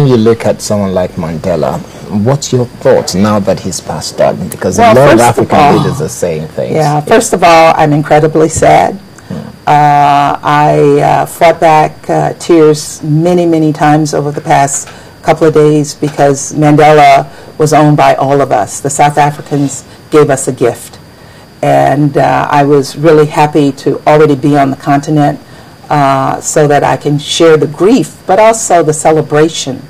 time you look at someone like Mandela, what's your thoughts now that he's passed on? Because a lot of African leaders are saying things. Yeah, first of all, I'm incredibly sad. I fought back tears many, many times over the past couple of days because Mandela was owned by all of us. The South Africans gave us a gift. And I was really happy to already be on the continent so that I can share the grief, but also the celebration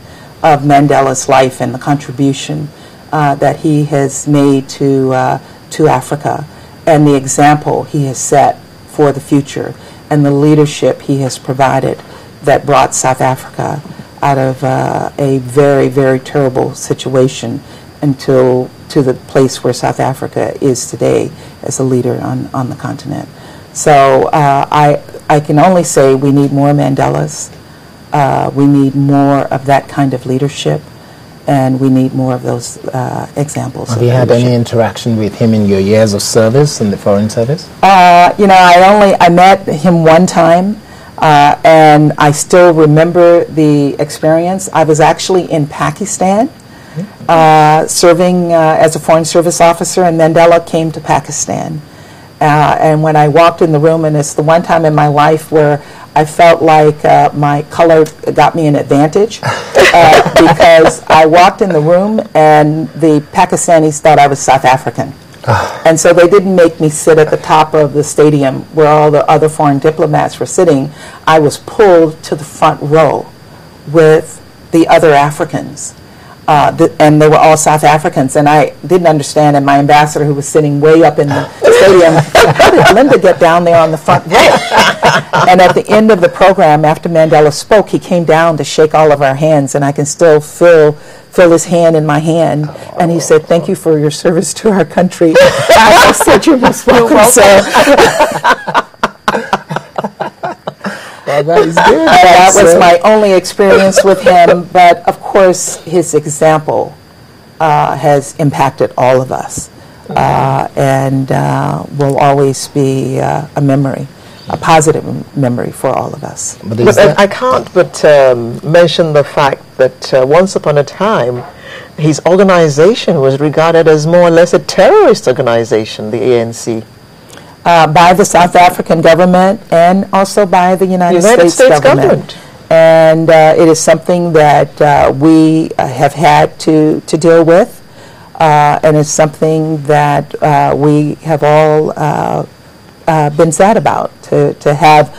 of Mandela's life and the contribution that he has made to Africa and the example he has set for the future and the leadership he has provided that brought South Africa out of a very, very terrible situation until to the place where South Africa is today as a leader on the continent. So I can only say we need more Mandelas. We need more of that kind of leadership, and we need more of those examples. Have you had any interaction with him in your years of service in the Foreign Service? You know, I met him one time, and I still remember the experience. I was actually in Pakistan, serving as a Foreign Service officer, and Mandela came to Pakistan. And when I walked in the room, and it's the one time in my life where I felt like my color got me an advantage because I walked in the room and the Pakistanis thought I was South African. And so they didn't make me sit at the top of the stadium where all the other foreign diplomats were sitting. I was pulled to the front row with the other Africans. And they were all South Africans, and I didn't understand, and my ambassador, who was sitting way up in the stadium, how did Linda get down there on the front row? And at the end of the program, after Mandela spoke, he came down to shake all of our hands, and I can still feel his hand in my hand, and he said, "Thank you for your service to our country." I said, "You're most welcome, sir." Well, that is good. That was my only experience with him, but of course his example has impacted all of us, and will always be a memory, a positive memory for all of us. But I can't but mention the fact that once upon a time his organization was regarded as more or less a terrorist organization, the ANC. By the South African government and also by the United States government. And it is something that we have had to deal with, and it's something that we have all been sad about, to have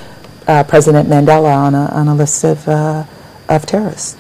President Mandela on a list of terrorists.